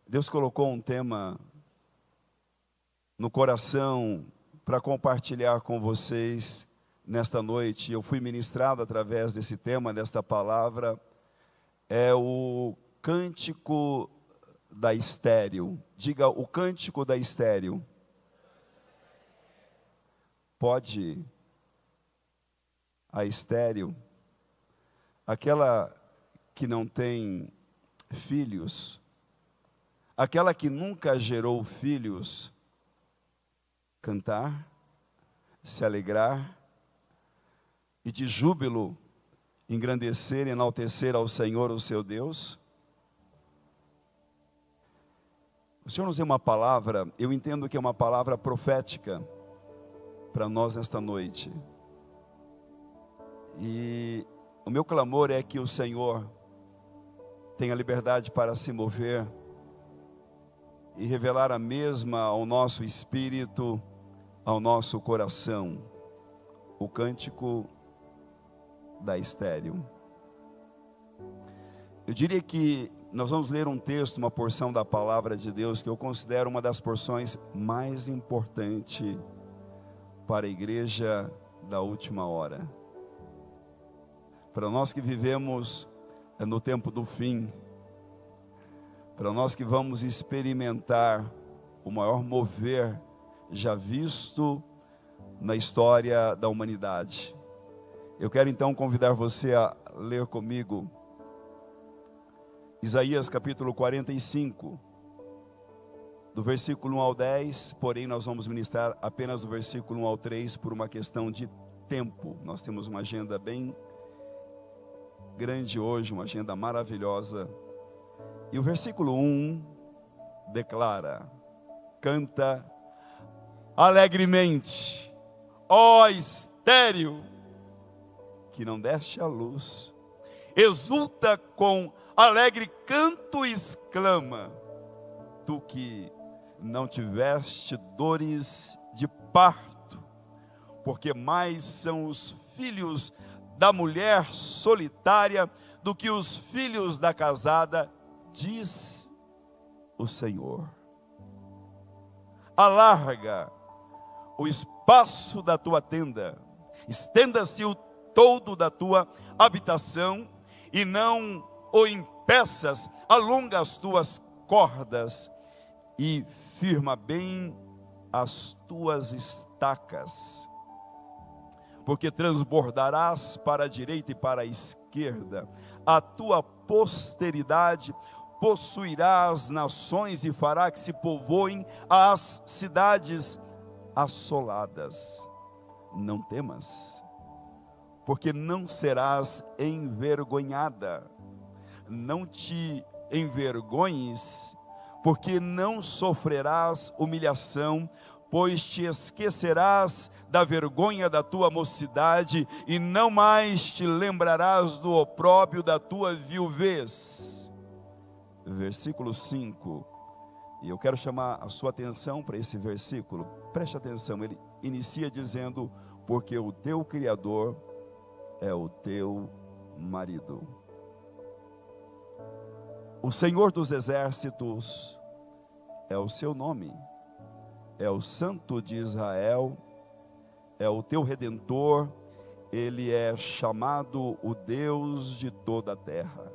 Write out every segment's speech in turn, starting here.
Deus colocou um tema no coração para compartilhar com vocês nesta noite. Eu fui ministrado através desse tema, desta palavra. É o cântico da estéril. Diga, o cântico da estéril. Pode a estéril, aquela que não tem filhos, aquela que nunca gerou filhos, cantar, se alegrar e de júbilo engrandecer e enaltecer ao Senhor, o seu Deus? O Senhor nos deu uma palavra, eu entendo que é uma palavra profética para nós nesta noite. E o meu clamor é que o Senhor tenha liberdade para se mover e revelar a mesma ao nosso espírito, ao nosso coração. O cântico da estéril. Eu diria que nós vamos ler um texto, uma porção da palavra de Deus, que eu considero uma das porções mais importantes para a igreja da última hora. Para nós que vivemos no tempo do fim, para nós que vamos experimentar o maior mover já visto na história da humanidade. Eu quero então convidar você a ler comigo Isaías capítulo 45, do versículo 1 ao 10, porém nós vamos ministrar apenas do versículo 1 ao 3 por uma questão de tempo. Nós temos uma agenda bem grande hoje, uma agenda maravilhosa. E o versículo 1 declara, canta alegremente, ó estéril, que não deste a luz, exulta com alegre canto e exclama, tu que não tiveste dores de parto, porque mais são os filhos da mulher solitária do que os filhos da casada, diz o Senhor. Alarga o espaço da tua tenda, estenda-se o todo da tua habitação, e não o impeças, alonga as tuas cordas, e firma bem as tuas estacas, porque transbordarás para a direita e para a esquerda, a tua posteridade possuirá as nações e fará que se povoem as cidades assoladas. Não temas, porque não serás envergonhada, não te envergonhes, porque não sofrerás humilhação, pois te esquecerás da vergonha da tua mocidade, e não mais te lembrarás do opróbrio da tua viuvez. Versículo 5, e eu quero chamar a sua atenção para esse versículo, preste atenção, ele inicia dizendo, porque o teu Criador é o teu marido. O Senhor dos exércitos é o seu nome, é o Santo de Israel, é o teu Redentor, ele é chamado o Deus de toda a terra,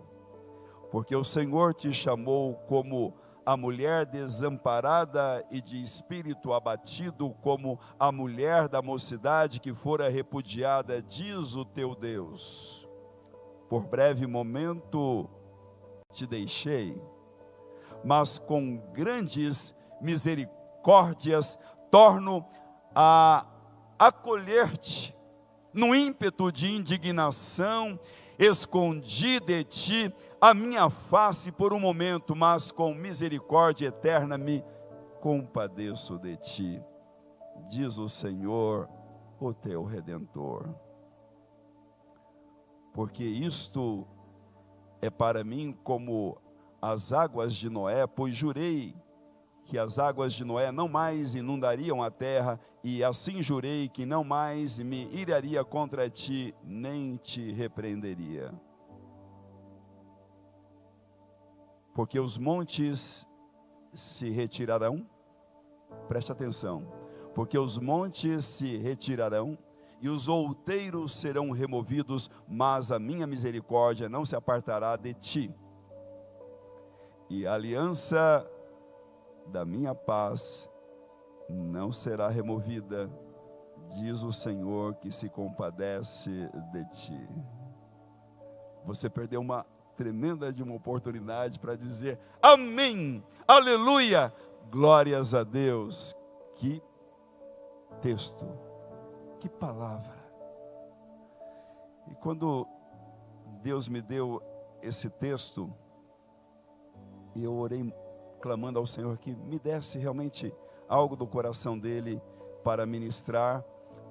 porque o Senhor te chamou como a mulher desamparada e de espírito abatido, como a mulher da mocidade que fora repudiada, diz o teu Deus. Por breve momento te deixei, mas com grandes misericórdias torno a acolher-te. No ímpeto de indignação, escondi de ti a minha face por um momento, mas com misericórdia eterna me compadeço de ti, diz o Senhor, o teu Redentor. Porque isto é para mim como as águas de Noé, pois jurei que as águas de Noé não mais inundariam a terra, e assim jurei que não mais me iraria contra ti, nem te repreenderia. Porque os montes se retirarão, preste atenção, porque os montes se retirarão e os outeiros serão removidos, mas a minha misericórdia não se apartará de ti, e a aliança da minha paz não será removida, diz o Senhor que se compadece de ti. Você perdeu uma tremenda de uma oportunidade para dizer amém, aleluia, glórias a Deus. Que texto, que palavra. E quando Deus me deu esse texto, eu orei clamando ao Senhor que me desse realmente algo do coração dele para ministrar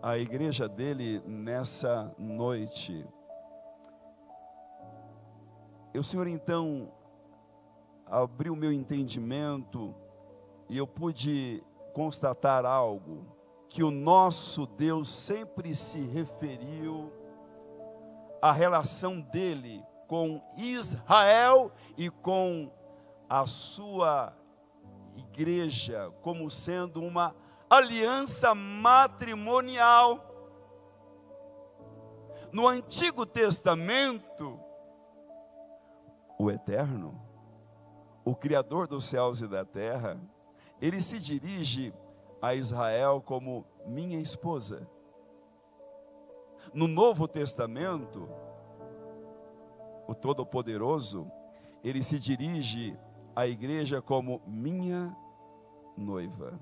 a igreja dele nessa noite. O Senhor então abriu o meu entendimento e eu pude constatar algo, que o nosso Deus sempre se referiu à relação dele com Israel e com a sua igreja, como sendo uma aliança matrimonial. No Antigo Testamento, o Eterno, o Criador dos céus e da terra, ele se dirige a Israel como minha esposa. No Novo Testamento, o Todo-Poderoso, ele se dirige à igreja como minha noiva.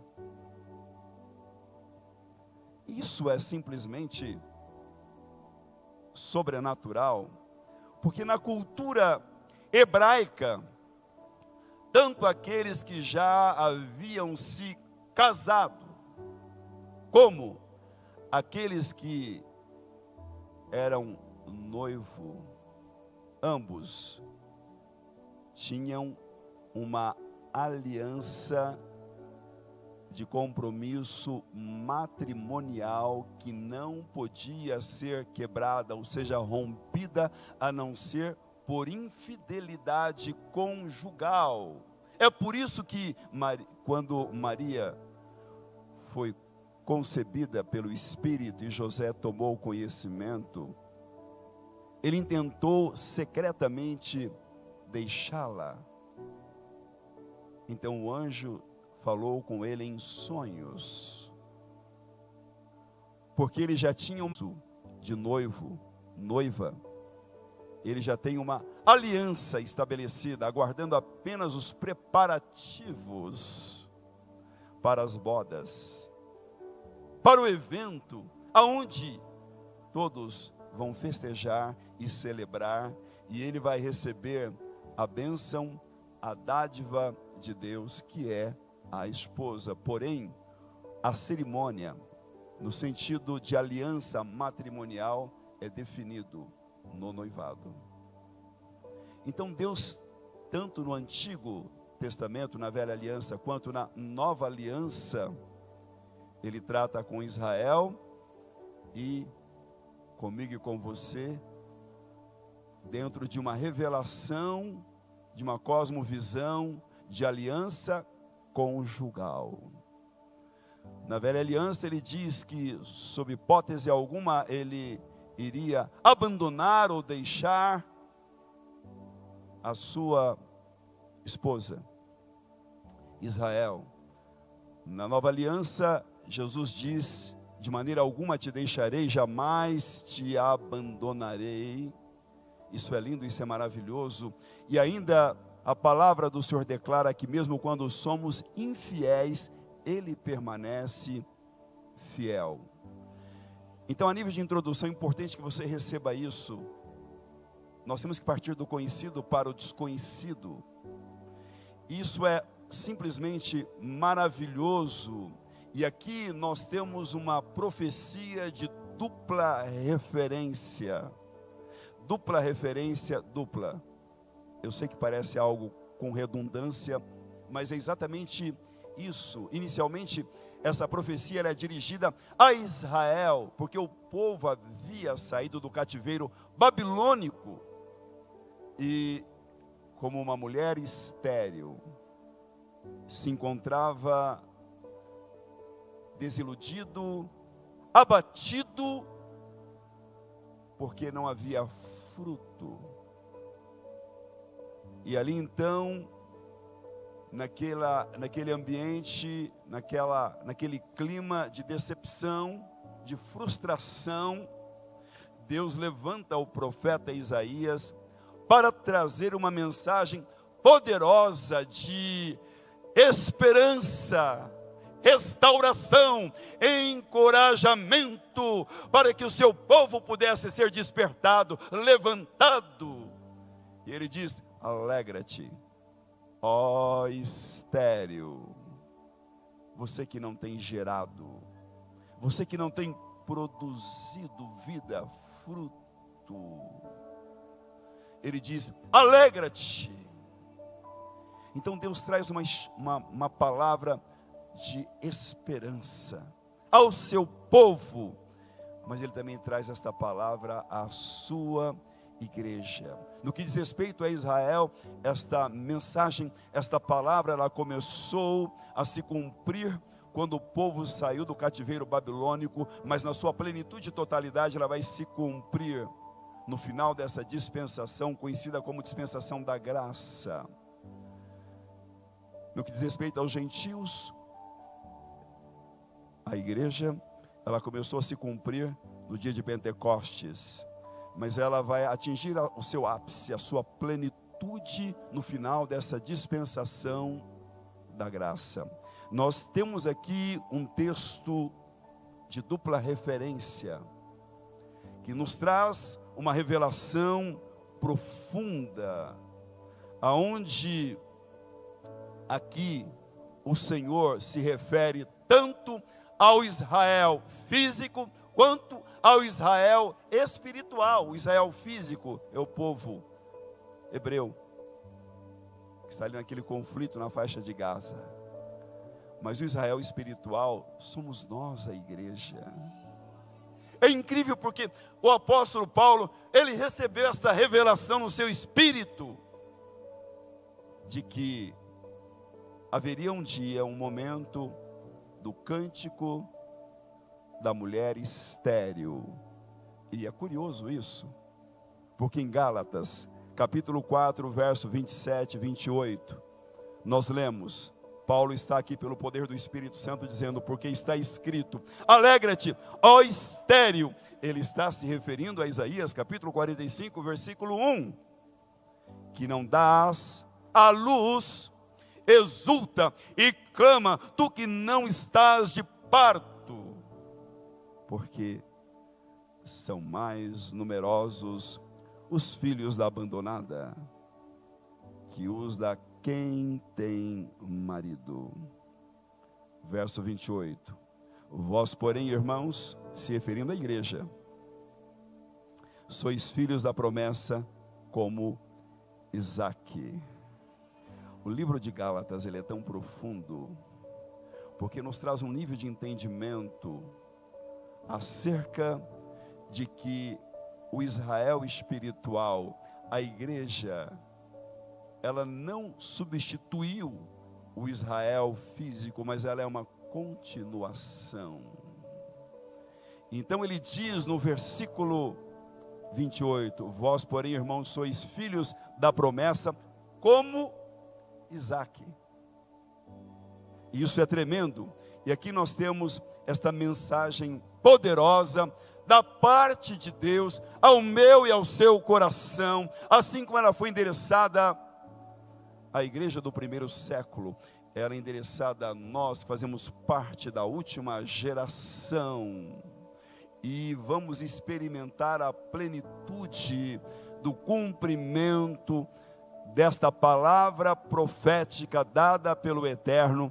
Isso é simplesmente sobrenatural, porque na cultura hebraica, tanto aqueles que já haviam se casado, como aqueles que eram noivo, ambos tinham uma aliança de compromisso matrimonial que não podia ser quebrada, ou seja, rompida, a não ser por infidelidade conjugal. É por isso que quando Maria foi concebida pelo Espírito e José tomou conhecimento, ele intentou secretamente deixá-la. Então o anjo falou com ele em sonhos, porque ele já tinha um de noiva, ele já tem uma aliança estabelecida, aguardando apenas os preparativos para as bodas, para o evento, aonde todos vão festejar e celebrar, e ele vai receber a bênção, a dádiva de Deus, que é a esposa. Porém, a cerimônia, no sentido de aliança matrimonial, é definido no noivado. Então Deus, tanto no Antigo Testamento, na Velha Aliança, quanto na Nova Aliança, ele trata com Israel e comigo e com você, dentro de uma revelação, de uma cosmovisão de aliança conjugal. Na Velha Aliança ele diz que, sob hipótese alguma, ele iria abandonar ou deixar a sua esposa, Israel. Na Nova Aliança, Jesus diz: de maneira alguma te deixarei, jamais te abandonarei. Isso é lindo, isso é maravilhoso. E ainda a palavra do Senhor declara que mesmo quando somos infiéis, Ele permanece fiel. Então, a nível de introdução, é importante que você receba isso. Nós temos que partir do conhecido para o desconhecido. Isso é simplesmente maravilhoso. E aqui nós temos uma profecia de dupla referência. Dupla referência, dupla. Eu sei que parece algo com redundância, mas é exatamente isso. Inicialmente, essa profecia era dirigida a Israel, porque o povo havia saído do cativeiro babilônico e, como uma mulher estéril, se encontrava desiludido, abatido, porque não havia fruto. E ali então, naquele ambiente, naquele clima de decepção, de frustração, Deus levanta o profeta Isaías para trazer uma mensagem poderosa de esperança, restauração, encorajamento, para que o seu povo pudesse ser despertado, levantado. E ele diz: alegra-te, ó estéril, você que não tem gerado, você que não tem produzido vida, fruto. Ele diz: alegra-te. Então Deus traz uma palavra de esperança ao seu povo, mas Ele também traz esta palavra à sua igreja. No que diz respeito a Israel, esta mensagem, esta palavra, ela começou a se cumprir quando o povo saiu do cativeiro babilônico, mas na sua plenitude e totalidade ela vai se cumprir no final dessa dispensação, conhecida como dispensação da graça. No que diz respeito aos gentios, a igreja, ela começou a se cumprir no dia de Pentecostes, mas ela vai atingir o seu ápice, a sua plenitude no final dessa dispensação da graça. Nós temos aqui um texto de dupla referência, que nos traz uma revelação profunda, aonde aqui o Senhor se refere tanto ao Israel físico, quanto ao Israel espiritual. O Israel físico é o povo hebreu, que está ali naquele conflito na faixa de Gaza. Mas o Israel espiritual somos nós, a igreja. É incrível porque o apóstolo Paulo, ele recebeu esta revelação no seu espírito, de que haveria um dia, um momento do cântico da mulher estéril. E é curioso isso, porque em Gálatas, capítulo 4, verso 27 e 28, nós lemos, Paulo está aqui pelo poder do Espírito Santo dizendo: porque está escrito, alegra-te, ó estéril. Ele está se referindo a Isaías, capítulo 45, versículo 1, que não dás à luz, exulta e clama, tu que não estás de parto, porque são mais numerosos os filhos da abandonada que os da quem tem marido. Verso 28, vós porém, irmãos, se referindo à igreja, sois filhos da promessa como Isaque. O livro de Gálatas, ele é tão profundo, porque nos traz um nível de entendimento acerca de que o Israel espiritual, a igreja, ela não substituiu o Israel físico, mas ela é uma continuação. Então ele diz no versículo 28, vós porém, irmãos, sois filhos da promessa como Isaque. Isso é tremendo. E aqui nós temos esta mensagem poderosa da parte de Deus ao meu e ao seu coração, assim como ela foi endereçada à igreja do primeiro século. Ela é endereçada a nós que fazemos parte da última geração e vamos experimentar a plenitude do cumprimento desta palavra profética dada pelo Eterno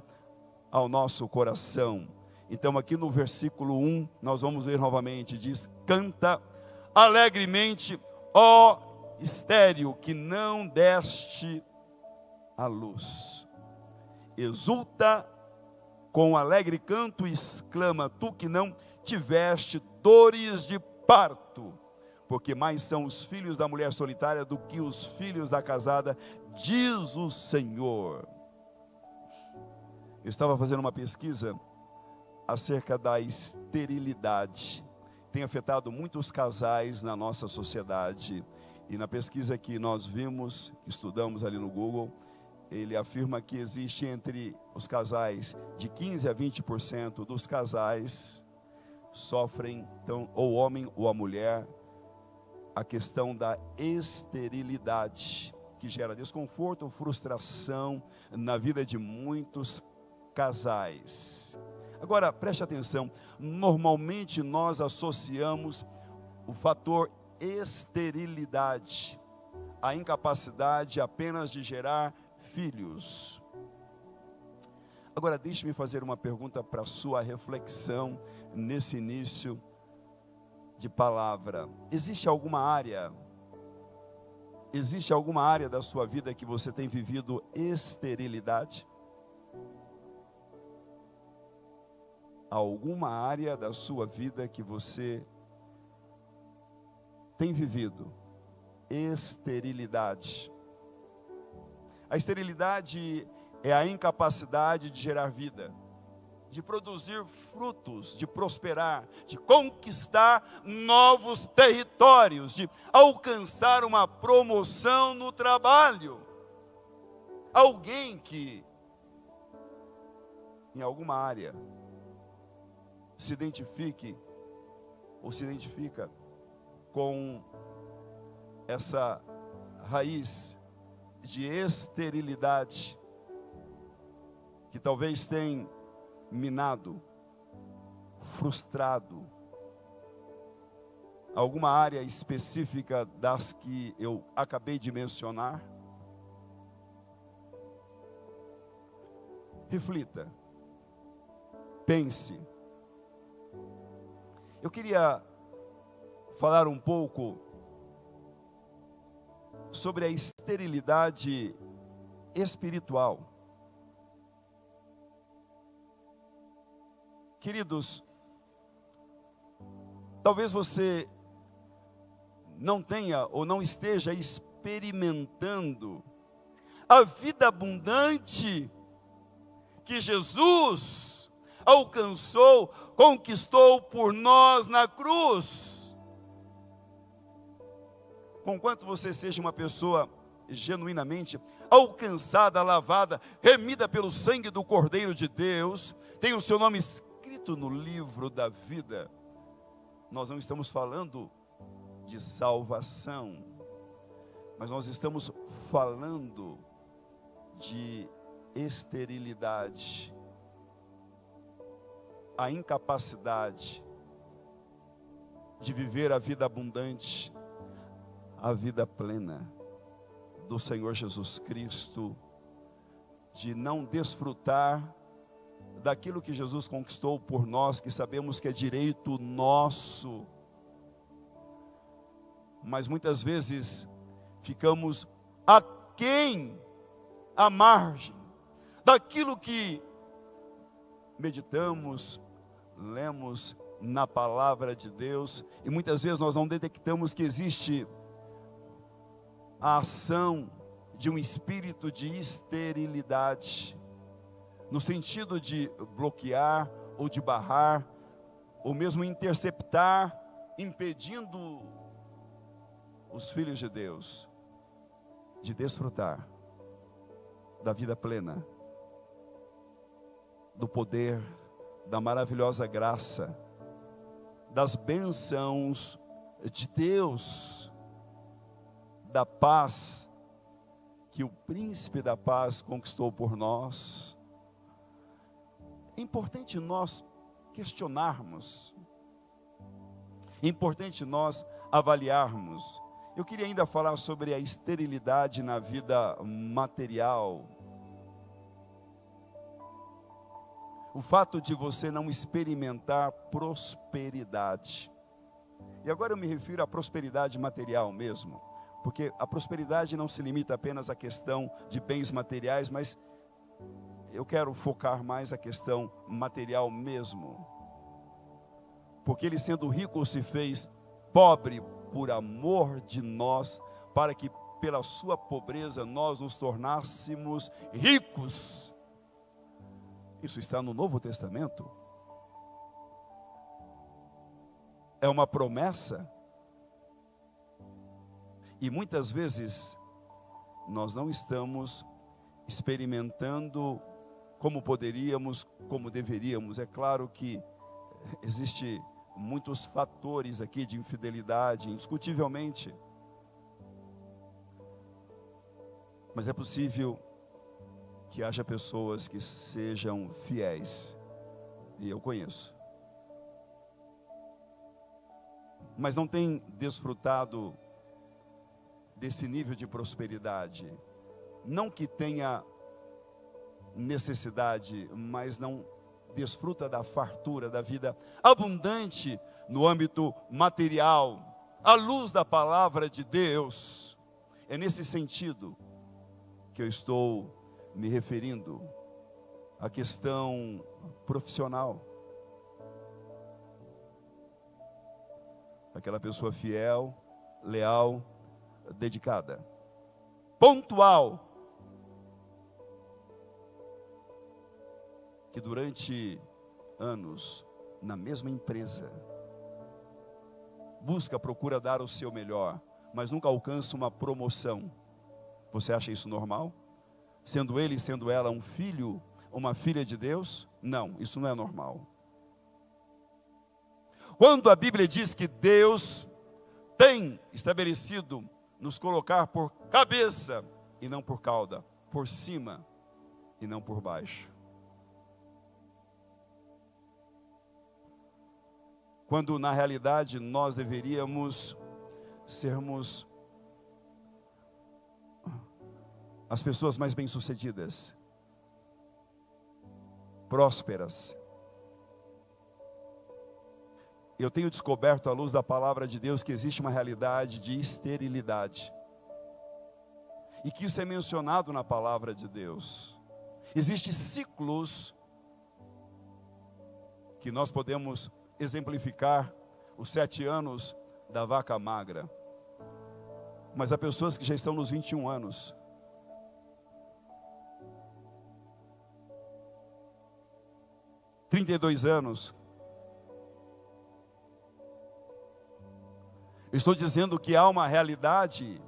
ao nosso coração. Então aqui no versículo 1, nós vamos ler novamente, diz: canta alegremente, ó estéril, que não deste a luz. Exulta com alegre canto e exclama, tu que não tiveste dores de parto, porque mais são os filhos da mulher solitária do que os filhos da casada, diz o Senhor. Eu estava fazendo uma pesquisa acerca da esterilidade. Tem afetado muitos casais na nossa sociedade. E na pesquisa que nós vimos, que estudamos ali no Google, ele afirma que existe entre os casais de 15% a 20% dos casais sofrem, então, ou o homem ou a mulher, a questão da esterilidade, que gera desconforto, frustração na vida de muitos casais. Agora, preste atenção, normalmente nós associamos o fator esterilidade à incapacidade apenas de gerar filhos. Agora, deixe-me fazer uma pergunta para sua reflexão nesse início de palavra. Existe alguma área da sua vida que você tem vivido esterilidade? Alguma área da sua vida que você tem vivido esterilidade? A esterilidade é a incapacidade de gerar vida, de produzir frutos, de prosperar, de conquistar novos territórios, de alcançar uma promoção no trabalho. Alguém que, em alguma área, se identifique ou se identifica com essa raiz de esterilidade que talvez tenha minado, frustrado alguma área específica das que eu acabei de mencionar. Reflita, pense. Eu queria falar um pouco sobre a esterilidade espiritual. Queridos, talvez você não tenha ou não esteja experimentando a vida abundante que Jesus alcançou, conquistou por nós na cruz. Conquanto você seja uma pessoa genuinamente alcançada, lavada, remida pelo sangue do Cordeiro de Deus, tem o seu nome escrito no livro da vida, nós não estamos falando de salvação, mas nós estamos falando de esterilidade, a incapacidade de viver a vida abundante, a vida plena do Senhor Jesus Cristo, de não desfrutar daquilo que Jesus conquistou por nós, que sabemos que é direito nosso, mas muitas vezes ficamos aquém, à margem daquilo que meditamos, lemos na palavra de Deus, e muitas vezes nós não detectamos que existe a ação de um espírito de esterilidade, no sentido de bloquear ou de barrar, ou mesmo interceptar, impedindo os filhos de Deus de desfrutar da vida plena, do poder, da maravilhosa graça, das bênçãos de Deus, da paz que o príncipe da paz conquistou por nós. É importante nós questionarmos, é importante nós avaliarmos. Eu queria ainda falar sobre a esterilidade na vida material. O fato de você não experimentar prosperidade. E agora eu me refiro à prosperidade material mesmo, porque a prosperidade não se limita apenas à questão de bens materiais, mas eu quero focar mais a questão material mesmo. Porque ele, sendo rico, se fez pobre por amor de nós, para que pela sua pobreza nós nos tornássemos ricos. Isso está no Novo Testamento. É uma promessa. E muitas vezes nós não estamos experimentando como poderíamos, como deveríamos. É claro que existe muitos fatores aqui de infidelidade, indiscutivelmente. Mas é possível que haja pessoas que sejam fiéis. E eu conheço. Mas não tem desfrutado desse nível de prosperidade. Não que tenha necessidade, mas não desfruta da fartura, da vida abundante no âmbito material, à luz da palavra de Deus. É nesse sentido que eu estou me referindo à questão profissional. Aquela pessoa fiel, leal, dedicada, pontual, que durante anos, na mesma empresa, procura dar o seu melhor, mas nunca alcança uma promoção. Você acha isso normal? Sendo ele e sendo ela um filho, uma filha de Deus? Não, isso não é normal. Quando a Bíblia diz que Deus tem estabelecido nos colocar por cabeça e não por cauda, por cima e não por baixo. Quando na realidade nós deveríamos sermos as pessoas mais bem-sucedidas, prósperas. Eu tenho descoberto à luz da palavra de Deus que existe uma realidade de esterilidade. E que isso é mencionado na palavra de Deus. Existem ciclos que nós podemos exemplificar, os 7 anos da vaca magra. Mas há pessoas que já estão nos 21 anos. – 32 anos. Estou dizendo que há uma realidade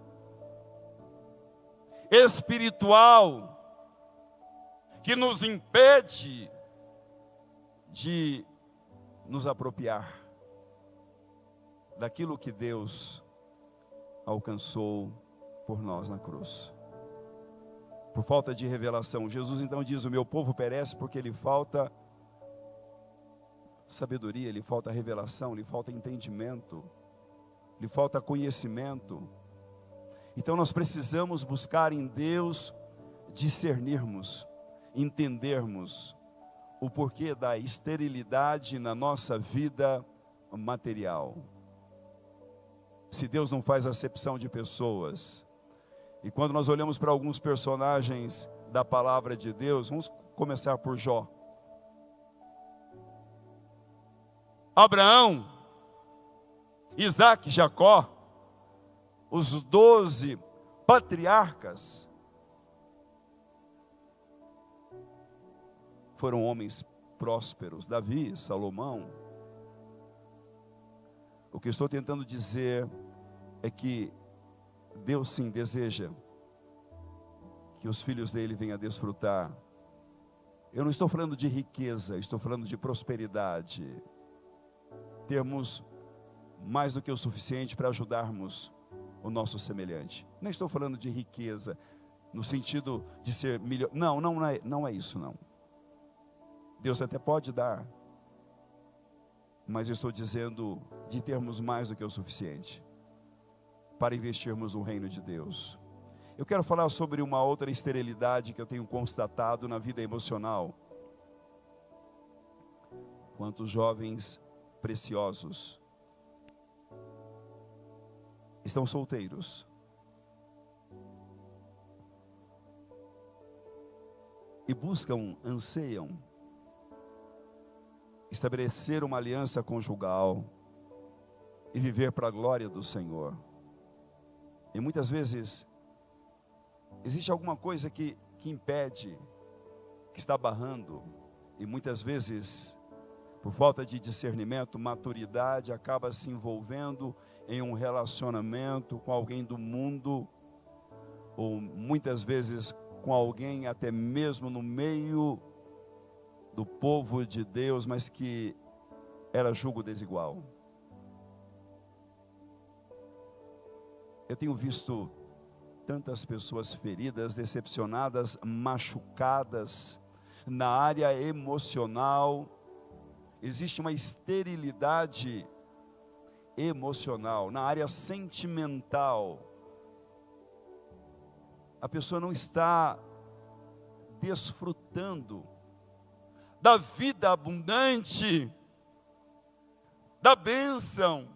espiritual que nos impede de nos apropriar daquilo que Deus alcançou por nós na cruz. Por falta de revelação. Jesus então diz: o meu povo perece porque lhe falta sabedoria, lhe falta revelação, lhe falta entendimento, lhe falta conhecimento. Então nós precisamos buscar em Deus discernirmos, entendermos o porquê da esterilidade na nossa vida material. Se Deus não faz acepção de pessoas, e quando nós olhamos para alguns personagens da palavra de Deus, vamos começar por Jó. Abraão, Isaac, Jacó, os 12 patriarcas, foram homens prósperos. Davi, Salomão. O que eu estou tentando dizer é que Deus sim deseja que os filhos dele venham a desfrutar. Eu não estou falando de riqueza, estou falando de prosperidade. Termos mais do que o suficiente para ajudarmos o nosso semelhante. Não estou falando de riqueza no sentido de ser milionário. Não é isso não. Deus até pode dar, mas eu estou dizendo de termos mais do que o suficiente para investirmos no reino de Deus. Eu quero falar sobre uma outra esterilidade que eu tenho constatado na vida emocional. Quantos jovens preciosos estão solteiros. E buscam, anseiam estabelecer uma aliança conjugal e viver para a glória do Senhor. E muitas vezes existe alguma coisa que impede, que está barrando, E muitas vezes, por falta de discernimento, maturidade, acaba se envolvendo em um relacionamento com alguém do mundo, ou muitas vezes com alguém até mesmo no meio do povo de Deus, mas que era julgo desigual. Eu tenho visto tantas pessoas feridas, decepcionadas, machucadas na área emocional. Existe uma esterilidade emocional, na área sentimental. A pessoa não está desfrutando da vida abundante, da bênção,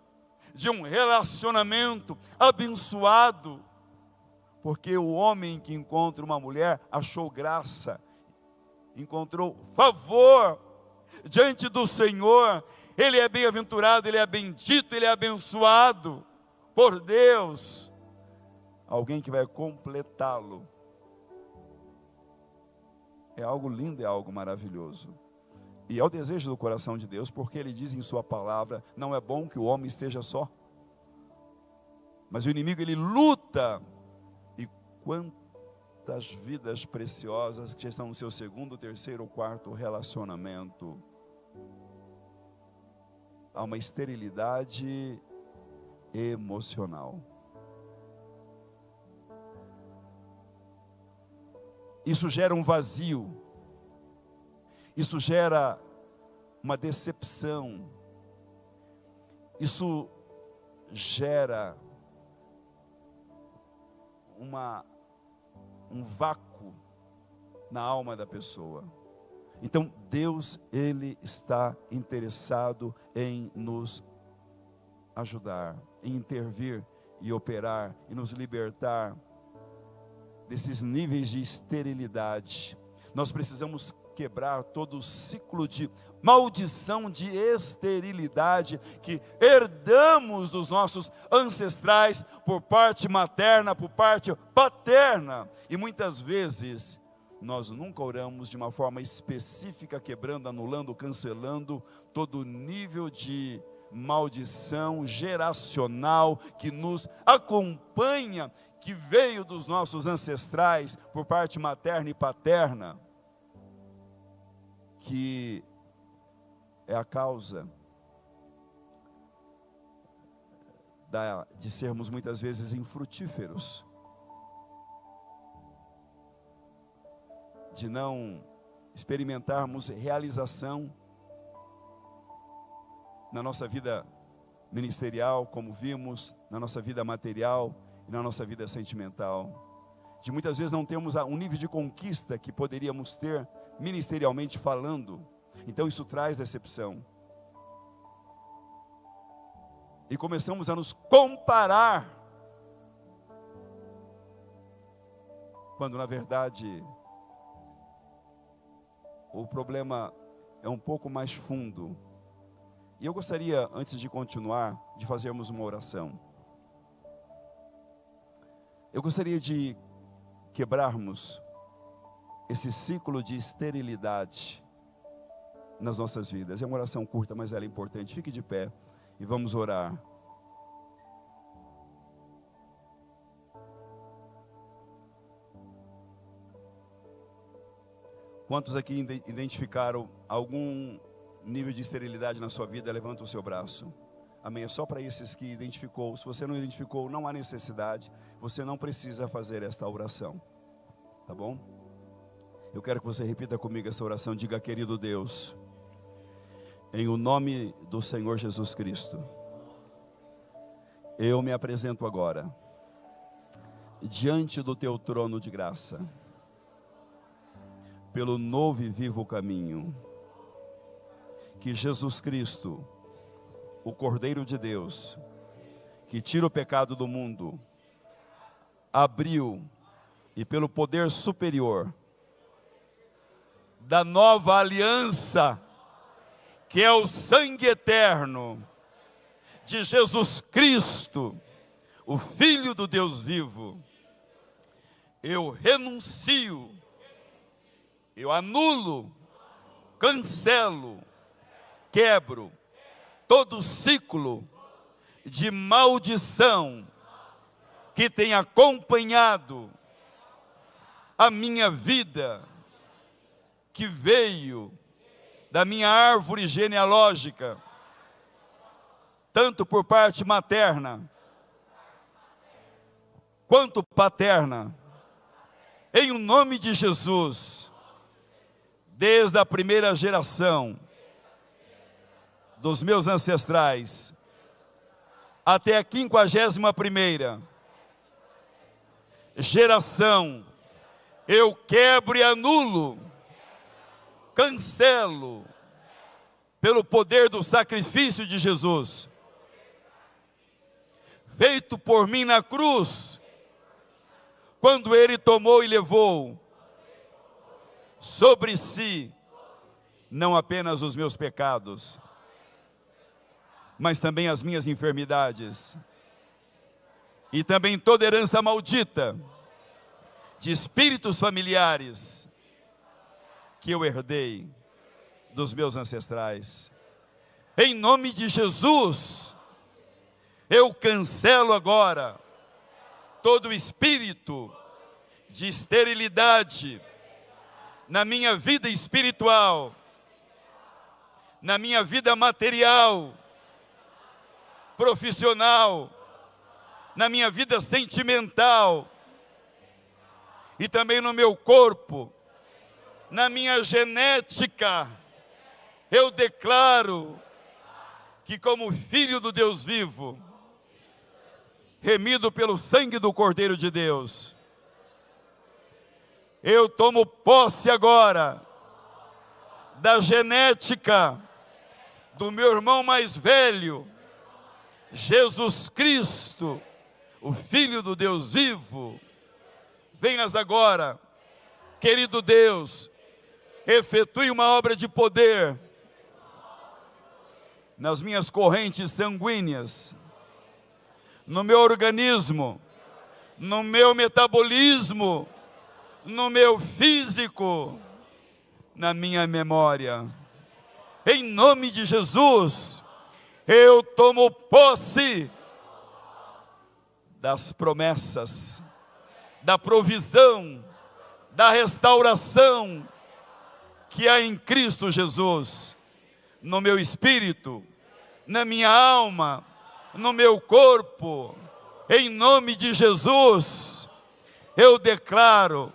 de um relacionamento abençoado, porque o homem que encontra uma mulher achou graça, encontrou favor diante do Senhor. Ele é bem-aventurado, ele é bendito, ele é abençoado por Deus. Alguém que vai completá-lo. É algo lindo, é algo maravilhoso. E é o desejo do coração de Deus, porque Ele diz em sua palavra, não é bom que o homem esteja só. Mas o inimigo, ele luta. E quantas vidas preciosas que já estão no seu segundo, terceiro ou quarto relacionamento. Há uma esterilidade emocional. Isso gera um vazio. Isso gera uma decepção. Isso gera um vácuo na alma da pessoa. Então Deus, Ele está interessado em nos ajudar, em intervir e operar, e nos libertar desses níveis de esterilidade. Nós precisamos quebrar todo o ciclo de maldição, de esterilidade que herdamos dos nossos ancestrais por parte materna, por parte paterna. E muitas vezes nós nunca oramos de uma forma específica, quebrando, anulando, cancelando todo o nível de maldição geracional que nos acompanha, que veio dos nossos ancestrais por parte materna e paterna, que é a causa de sermos muitas vezes infrutíferos, de não experimentarmos realização na nossa vida ministerial, como vimos, na nossa vida material e na nossa vida sentimental, de muitas vezes não termos um nível de conquista que poderíamos ter ministerialmente falando. Então isso traz decepção. E começamos a nos comparar, quando na verdade o problema é um pouco mais fundo. E eu gostaria, antes de continuar, de fazermos uma oração. Eu gostaria de quebrarmos esse ciclo de esterilidade nas nossas vidas. É uma oração curta, mas ela é importante. Fique de pé e vamos orar. Quantos aqui identificaram algum nível de esterilidade na sua vida? Levanta o seu braço. Amém. É só para esses que identificou. Se você não identificou, não há necessidade. Você não precisa fazer esta oração. Tá bom? Eu quero que você repita comigo essa oração. Diga: querido Deus, em o nome do Senhor Jesus Cristo, eu me apresento agora diante do teu trono de graça, pelo novo e vivo caminho que Jesus Cristo, o Cordeiro de Deus, que tira o pecado do mundo, abriu, e pelo poder superior da nova aliança, que é o sangue eterno de Jesus Cristo, o Filho do Deus vivo, eu renuncio, eu anulo, cancelo, quebro todo ciclo de maldição que tem acompanhado a minha vida, que veio da minha árvore genealógica, tanto por parte materna, quanto paterna, em o nome de Jesus, desde a primeira geração dos meus ancestrais, até a 51ª geração, eu quebro e anulo, cancelo, pelo poder do sacrifício de Jesus, feito por mim na cruz, quando Ele tomou e levou sobre si, não apenas os meus pecados, mas também as minhas enfermidades, e também toda herança maldita, de espíritos familiares, que eu herdei dos meus ancestrais. Em nome de Jesus, eu cancelo agora todo espírito de esterilidade na minha vida espiritual, na minha vida material, profissional, na minha vida sentimental, e também no meu corpo, na minha genética. Eu declaro que, como filho do Deus vivo, remido pelo sangue do Cordeiro de Deus, eu tomo posse agora da genética do meu irmão mais velho, Jesus Cristo, o Filho do Deus vivo. Venhas agora, querido Deus, efetue uma obra de poder nas minhas correntes sanguíneas, no meu organismo, no meu metabolismo, no meu físico, na minha memória. Em nome de Jesus, eu tomo posse das promessas, da provisão, da restauração que há em Cristo Jesus, no meu espírito, na minha alma, no meu corpo. Em nome de Jesus, eu declaro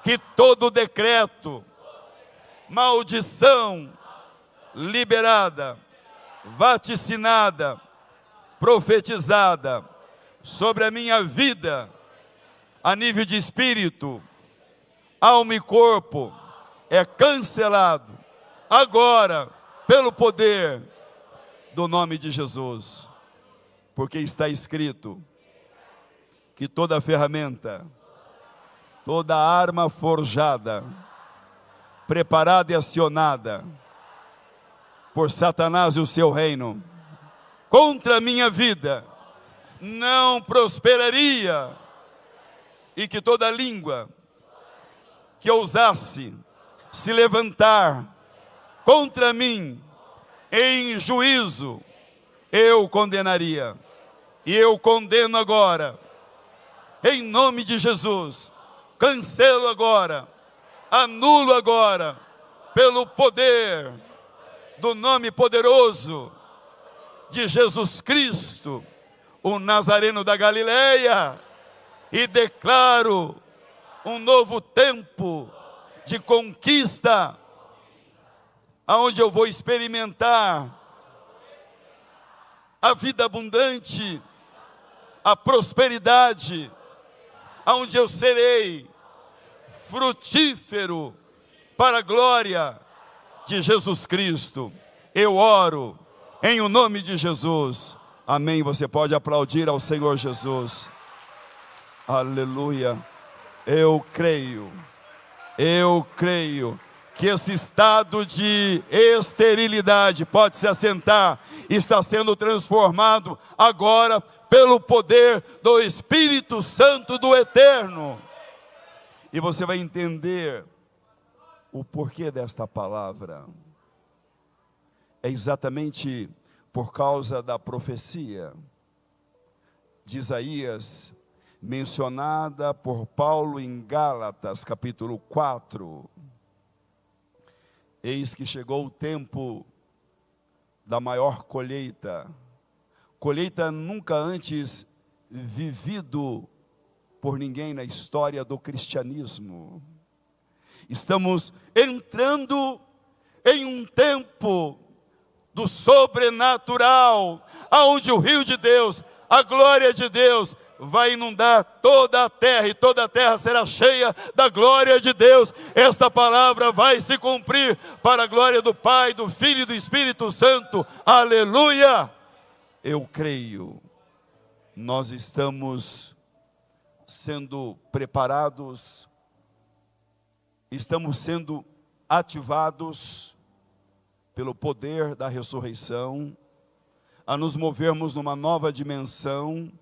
que todo decreto, maldição liberada, vaticinada, profetizada sobre a minha vida, a nível de espírito, alma e corpo, é cancelado agora pelo poder do nome de Jesus, porque está escrito que toda ferramenta, toda arma forjada, preparada e acionada por Satanás e o seu reino contra a minha vida não prosperaria, e que toda língua que ousasse se levantar contra mim em juízo, eu condenaria. E eu condeno agora, em nome de Jesus, cancelo agora, anulo agora, pelo poder do nome poderoso de Jesus Cristo, o Nazareno da Galileia, e declaro um novo tempo de conquista, aonde eu vou experimentar a vida abundante, a prosperidade, aonde eu serei frutífero para a glória de Jesus Cristo. Eu oro em o nome de Jesus. Amém. Você pode aplaudir ao Senhor Jesus. Aleluia. Eu creio que esse estado de esterilidade, pode se assentar, está sendo transformado agora pelo poder do Espírito Santo do Eterno. E você vai entender o porquê desta palavra. é exatamente por causa da profecia de Isaías, mencionada por Paulo em Gálatas, capítulo 4. Eis que chegou o tempo da maior colheita, colheita nunca antes vivido por ninguém na história do cristianismo. Estamos entrando em um tempo do sobrenatural, aonde o rio de Deus, a glória de Deus, vai inundar toda a terra, e toda a terra será cheia da glória de Deus. Esta palavra vai se cumprir para a glória do Pai, do Filho e do Espírito Santo. Aleluia! Eu creio, nós estamos sendo preparados, estamos sendo ativados pelo poder da ressurreição, a nos movermos numa nova dimensão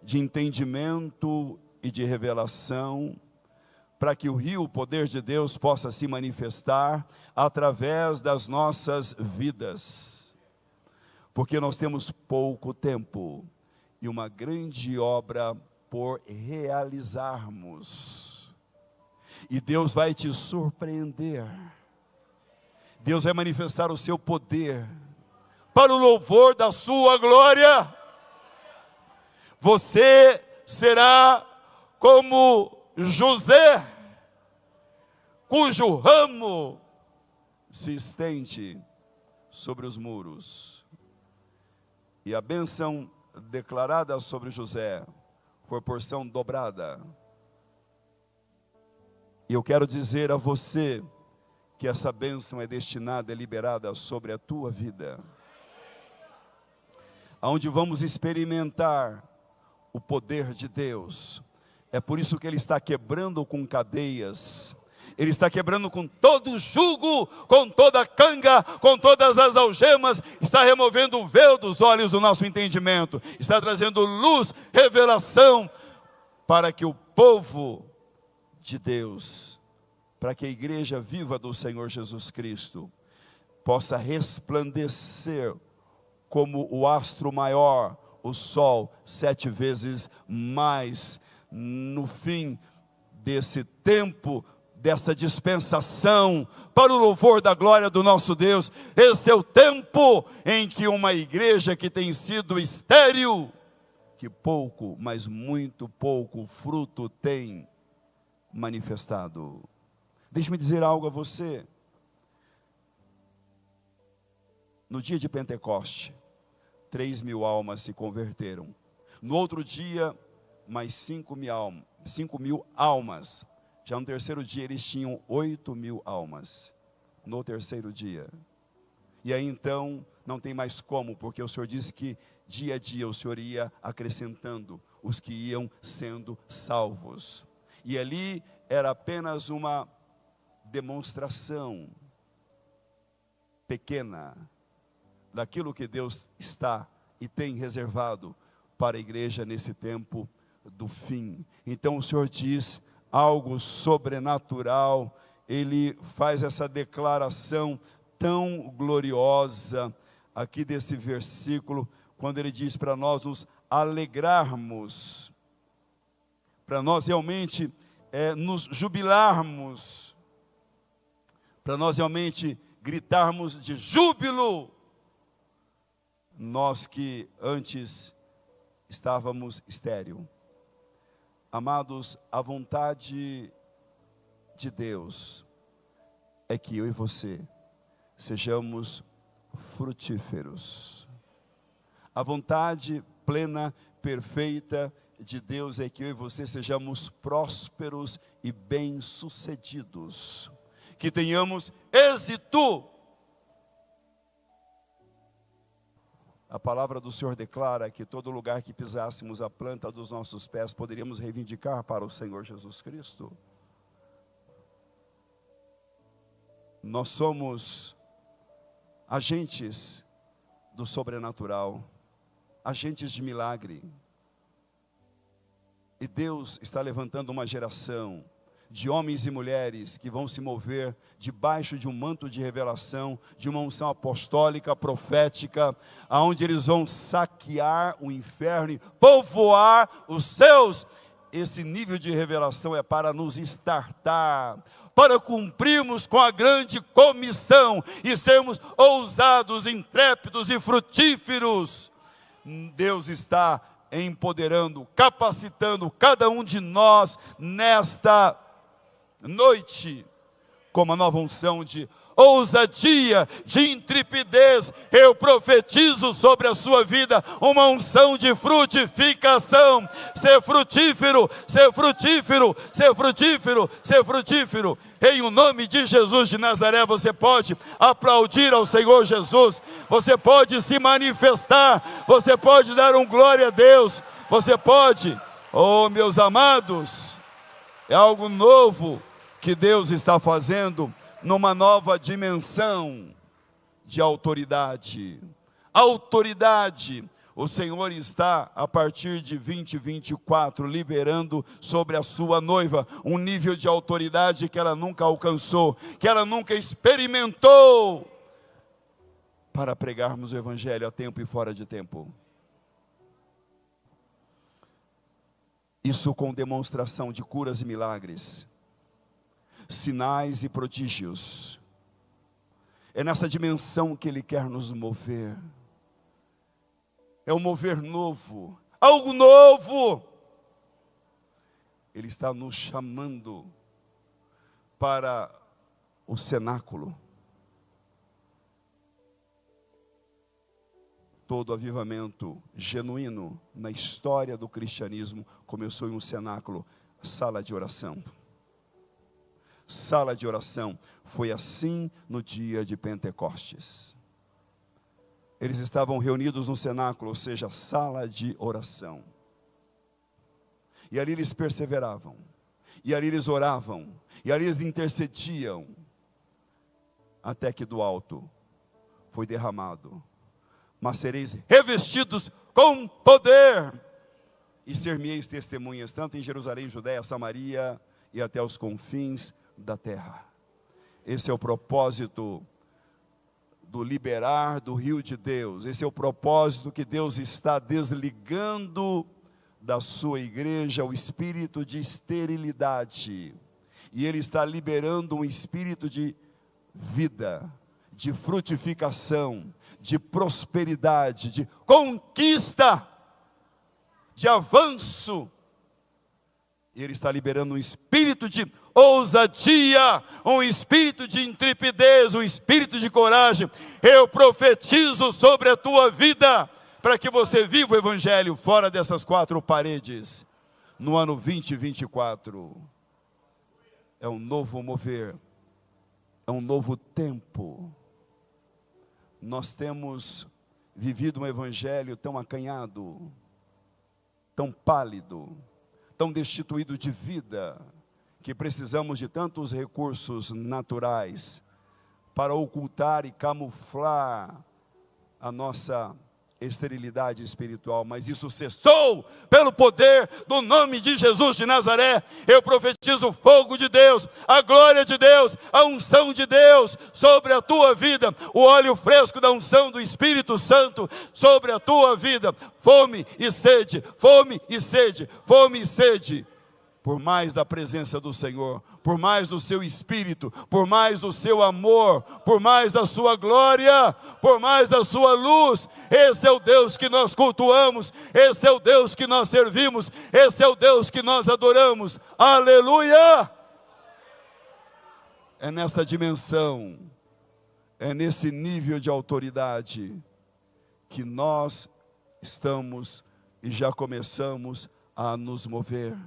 de entendimento e de revelação, para que o rio, o poder de Deus, possa se manifestar através das nossas vidas. Porque nós temos pouco tempo e uma grande obra por realizarmos. E Deus vai te surpreender. Deus vai manifestar o seu poder para o louvor da sua glória. Você será como José, cujo ramo se estende sobre os muros. E a bênção declarada sobre José foi porção dobrada. E eu quero dizer a você que essa bênção é destinada e liberada sobre a tua vida, aonde vamos experimentar o poder de Deus. É por isso que Ele está quebrando com cadeias, Ele está quebrando com todo o jugo, com toda a canga, com todas as algemas, está removendo o véu dos olhos do nosso entendimento, está trazendo luz, revelação, para que o povo de Deus, para que a igreja viva do Senhor Jesus Cristo, possa resplandecer como o astro maior, o sol, 7 vezes mais, no fim desse tempo, dessa dispensação, para o louvor da glória do nosso Deus. Esse é o tempo em que uma igreja que tem sido estéril, que pouco, mas muito pouco fruto tem manifestado. Deixe-me dizer algo a você. No dia de Pentecoste, 3.000 almas se converteram. No outro dia, mais 5.000 almas. Já no terceiro dia, eles tinham 8.000 almas. No terceiro dia. E aí então, não tem mais como, porque o Senhor disse que dia a dia o Senhor ia acrescentando os que iam sendo salvos. E ali era apenas uma demonstração pequena daquilo que Deus está e tem reservado para a igreja nesse tempo do fim. Então o Senhor diz algo sobrenatural, Ele faz essa declaração tão gloriosa aqui desse versículo, quando Ele diz para nós nos alegrarmos, para nós realmente nos jubilarmos, para nós realmente gritarmos de júbilo, nós que antes estávamos estéril. Amados, a vontade de Deus é que eu e você sejamos frutíferos. A vontade plena, perfeita de Deus é que eu e você sejamos prósperos e bem-sucedidos, que tenhamos êxito. A palavra do Senhor declara que todo lugar que pisássemos a planta dos nossos pés, poderíamos reivindicar para o Senhor Jesus Cristo. Nós somos agentes do sobrenatural, agentes de milagre. E Deus está levantando uma geração de homens e mulheres que vão se mover debaixo de um manto de revelação, de uma unção apostólica, profética, aonde eles vão saquear o inferno e povoar os céus. Esse nível de revelação é para nos estartar, para cumprirmos com a grande comissão e sermos ousados, intrépidos e frutíferos. Deus está empoderando, capacitando cada um de nós nesta noite com uma nova unção de ousadia, de intrepidez. Eu profetizo sobre a sua vida uma unção de frutificação. Ser frutífero, ser frutífero, ser frutífero, ser frutífero. Em o nome de Jesus de Nazaré, você pode aplaudir ao Senhor Jesus, você pode se manifestar, você pode dar um glória a Deus, você pode, oh meus amados, é algo novo que Deus está fazendo numa nova dimensão de autoridade. Autoridade, o Senhor está a partir de 2024 liberando sobre a sua noiva um nível de autoridade que ela nunca alcançou, que ela nunca experimentou, para pregarmos o Evangelho a tempo e fora de tempo. Isso com demonstração de curas e milagres, sinais e prodígios. É nessa dimensão que Ele quer nos mover. É um mover novo, algo novo. Ele está nos chamando para o cenáculo. Todo avivamento genuíno na história do cristianismo começou em um cenáculo, sala de oração. Sala de oração. Foi assim no dia de Pentecostes. Eles estavam reunidos no cenáculo, ou seja, sala de oração. E ali eles perseveravam, e ali eles oravam, e ali eles intercediam, até que do alto foi derramado: mas sereis revestidos com poder, e ser-me-eis testemunhas, tanto em Jerusalém, Judeia, Samaria, e até os confins da terra. Esse é o propósito do liberar do rio de Deus. Esse é o propósito que Deus está desligando da sua igreja, o espírito de esterilidade, e Ele está liberando um espírito de vida, de frutificação, de prosperidade, de conquista, de avanço. E Ele está liberando um espírito de ousadia, um espírito de intrepidez, um espírito de coragem. Eu profetizo sobre a tua vida, para que você viva o Evangelho fora dessas quatro paredes, no ano 2024. É um novo mover, é um novo tempo. Nós temos vivido um Evangelho tão acanhado, tão pálido, tão destituído de vida, que precisamos de tantos recursos naturais para ocultar e camuflar a nossa esterilidade espiritual, mas isso cessou pelo poder do nome de Jesus de Nazaré. Eu profetizo o fogo de Deus, a glória de Deus, a unção de Deus sobre a tua vida, o óleo fresco da unção do Espírito Santo sobre a tua vida. Fome e sede, fome e sede, fome e sede, por mais da presença do Senhor, por mais do seu Espírito, por mais do seu amor, por mais da sua glória, por mais da sua luz. Esse é o Deus que nós cultuamos, esse é o Deus que nós servimos, esse é o Deus que nós adoramos. Aleluia! É nessa dimensão, é nesse nível de autoridade que nós estamos e já começamos a nos mover.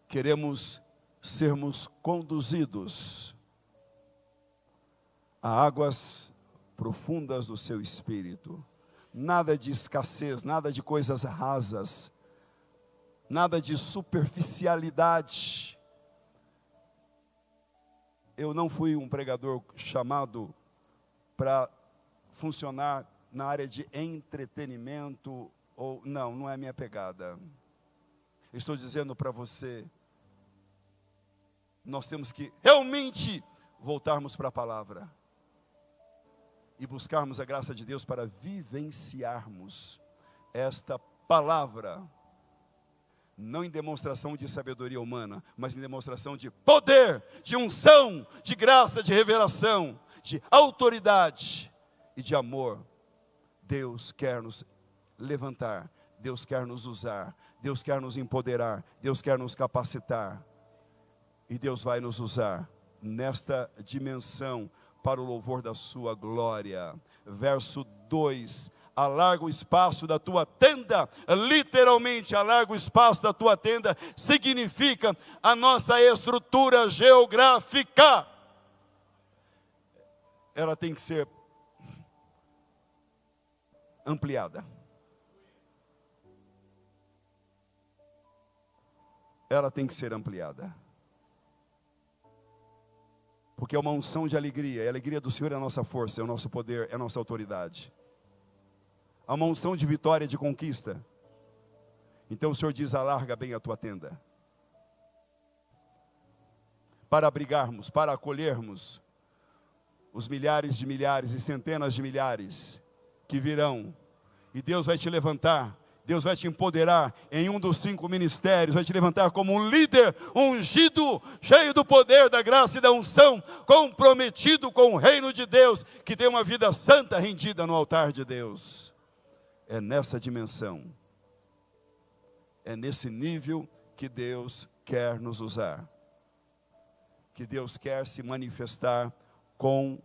Queremos sermos conduzidos a águas profundas do seu Espírito. Nada de escassez, nada de coisas rasas, nada de superficialidade. Eu não fui um pregador chamado para funcionar na área de entretenimento, ou não é minha pegada. Estou dizendo para você, nós temos que realmente voltarmos para a palavra e buscarmos a graça de Deus para vivenciarmos esta palavra, não em demonstração de sabedoria humana, mas em demonstração de poder, de unção, de graça, de revelação, de autoridade e de amor. Deus quer nos levantar, Deus quer nos usar, Deus quer nos empoderar, Deus quer nos capacitar. E Deus vai nos usar nesta dimensão para o louvor da sua glória. Verso 2: alarga o espaço da tua tenda. Literalmente, alarga o espaço da tua tenda significa a nossa estrutura geográfica. Ela tem que ser ampliada. Ela tem que ser ampliada. Porque é uma unção de alegria. E a alegria do Senhor é a nossa força, é o nosso poder, é a nossa autoridade. Há uma unção de vitória, de conquista. Então o Senhor diz: alarga bem a tua tenda. Para abrigarmos, para acolhermos os milhares de milhares e centenas de milhares que virão. E Deus vai te levantar, Deus vai te empoderar em um dos 5 ministérios, vai te levantar como um líder ungido, cheio do poder, da graça e da unção, comprometido com o reino de Deus, que tem uma vida santa rendida no altar de Deus. É nessa dimensão, é nesse nível que Deus quer nos usar, que Deus quer se manifestar com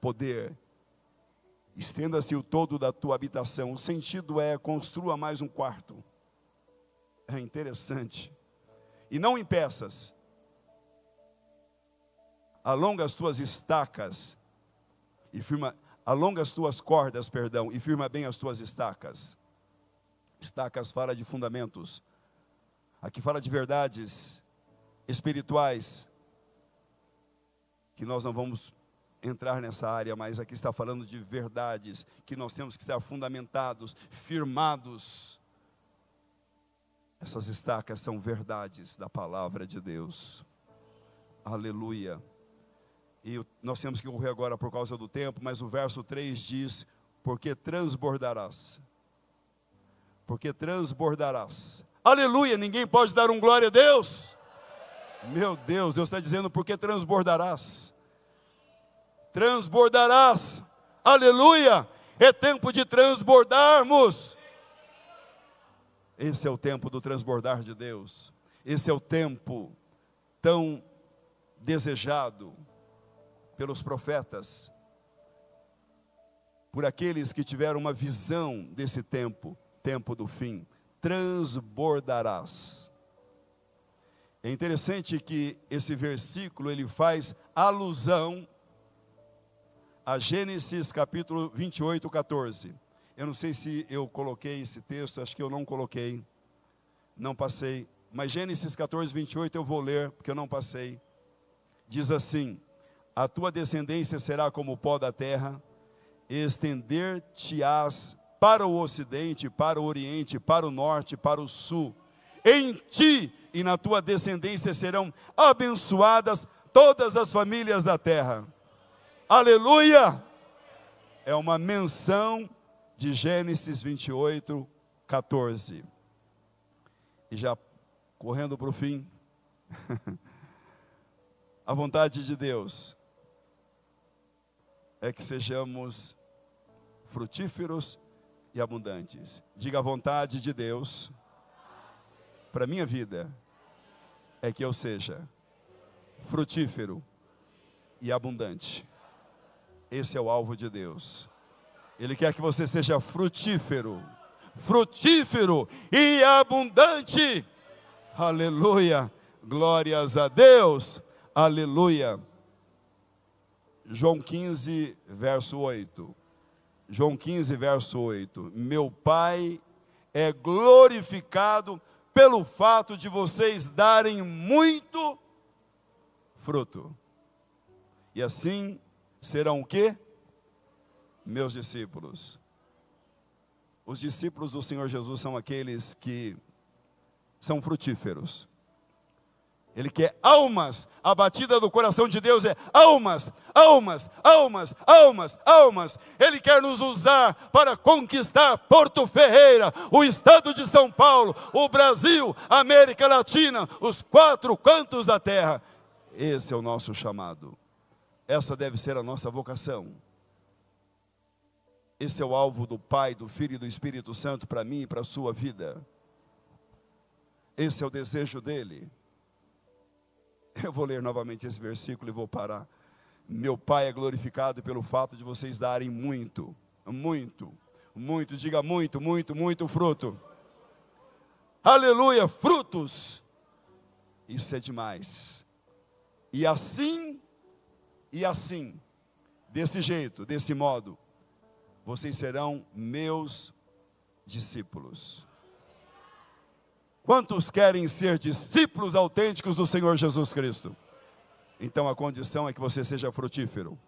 poder. Estenda-se o todo da tua habitação. O sentido é: construa mais um quarto. É interessante. E não em peças. Alonga as tuas estacas e firma, alonga as tuas cordas, perdão, e firma bem as tuas estacas. Estacas fala de fundamentos. Aqui fala de verdades espirituais, que nós não vamos entrar nessa área, mas aqui está falando de verdades, que nós temos que estar fundamentados, firmados. Essas estacas são verdades da palavra de Deus. Aleluia. E nós temos que correr agora por causa do tempo, mas o verso 3 diz: porque transbordarás. Porque transbordarás. Aleluia, ninguém pode dar um glória a Deus? Meu Deus, Deus está dizendo: porque transbordarás. Transbordarás, aleluia, é tempo de transbordarmos. Esse é o tempo do transbordar de Deus, esse é o tempo tão desejado pelos profetas, por aqueles que tiveram uma visão desse tempo, tempo do fim. Transbordarás. É interessante que esse versículo ele faz alusão a Gênesis capítulo 28, 14. Eu não sei se eu coloquei esse texto, acho que eu não coloquei, não passei. Mas Gênesis 14, 28 eu vou ler, porque eu não passei. Diz assim: a tua descendência será como o pó da terra, estender-te-ás para o ocidente, para o oriente, para o norte, para o sul. Em ti e na tua descendência serão abençoadas todas as famílias da terra. Aleluia! É uma menção de Gênesis 28, 14. E já correndo para o fim, a vontade de Deus é que sejamos frutíferos e abundantes. Diga: a vontade de Deus para a minha vida é que eu seja frutífero e abundante. Esse é o alvo de Deus. Ele quer que você seja frutífero, frutífero e abundante. Aleluia, glórias a Deus, aleluia. João 15, verso 8. João 15, verso 8. Meu Pai é glorificado pelo fato de vocês darem muito fruto. E assim serão o quê? Meus discípulos. Os discípulos do Senhor Jesus são aqueles que são frutíferos. Ele quer almas. A batida do coração de Deus é almas, almas, almas, almas, almas. Ele quer nos usar para conquistar Porto Ferreira, o estado de São Paulo, o Brasil, a América Latina, os 4 cantos da terra. Esse é o nosso chamado. Essa deve ser a nossa vocação. Esse é o alvo do Pai, do Filho e do Espírito Santo para mim e para a sua vida. Esse é o desejo dele. Eu vou ler novamente esse versículo e vou parar. Meu Pai é glorificado pelo fato de vocês darem muito, muito, muito, diga muito, muito, muito fruto. Aleluia, frutos. Isso é demais. E assim, desse jeito, desse modo, vocês serão meus discípulos. Quantos querem ser discípulos autênticos do Senhor Jesus Cristo? Então a condição é que você seja frutífero.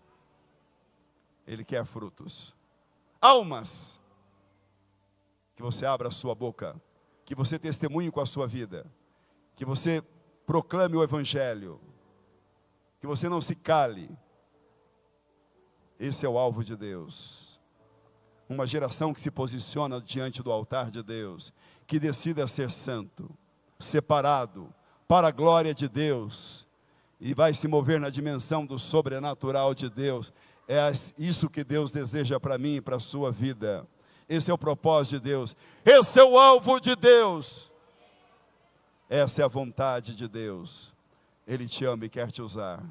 Ele quer frutos. Almas. Que você abra a sua boca. Que você testemunhe com a sua vida. Que você proclame o Evangelho. Que você não se cale. Esse é o alvo de Deus. Uma geração que se posiciona diante do altar de Deus, que decida ser santo, separado, para a glória de Deus, e vai se mover na dimensão do sobrenatural de Deus. É isso que Deus deseja para mim e para a sua vida. Esse é o propósito de Deus. Esse é o alvo de Deus. Essa é a vontade de Deus. Ele te ama e quer te usar.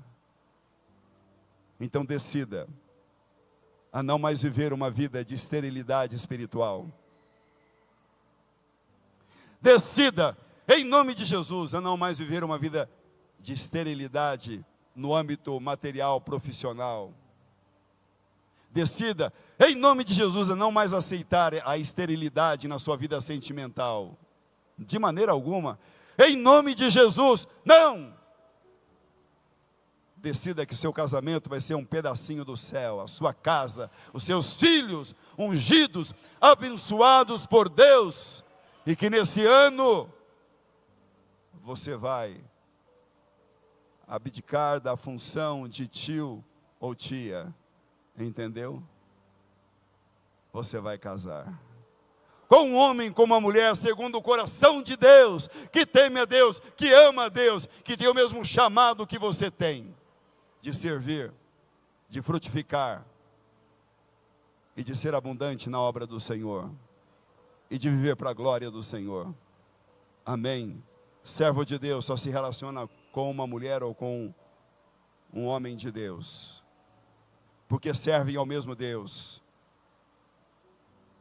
Então decida a não mais viver uma vida de esterilidade espiritual. Decida, em nome de Jesus, a não mais viver uma vida de esterilidade no âmbito material, profissional. Decida, em nome de Jesus, a não mais aceitar a esterilidade na sua vida sentimental. De maneira alguma. Em nome de Jesus, não! Decida que o seu casamento vai ser um pedacinho do céu, a sua casa, os seus filhos ungidos, abençoados por Deus, e que nesse ano você vai abdicar da função de tio ou tia, entendeu? Você vai casar com um homem, com uma mulher, segundo o coração de Deus, que teme a Deus, que ama a Deus, que tem o mesmo chamado que você tem, de servir, de frutificar, e de ser abundante na obra do Senhor, e de viver para a glória do Senhor. Amém. Servo de Deus só se relaciona com uma mulher ou com um homem de Deus, porque servem ao mesmo Deus.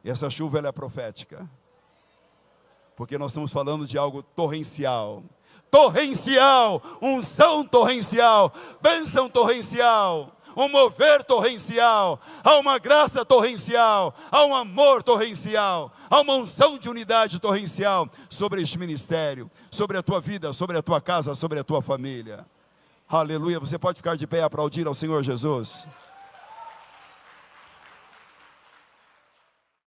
E essa chuva ela é profética, porque nós estamos falando de algo torrencial. Torrencial, unção torrencial, bênção torrencial, um mover torrencial, há uma graça torrencial, há um amor torrencial, há uma unção de unidade torrencial sobre este ministério, sobre a tua vida, sobre a tua casa, sobre a tua família. Aleluia, você pode ficar de pé e aplaudir ao Senhor Jesus.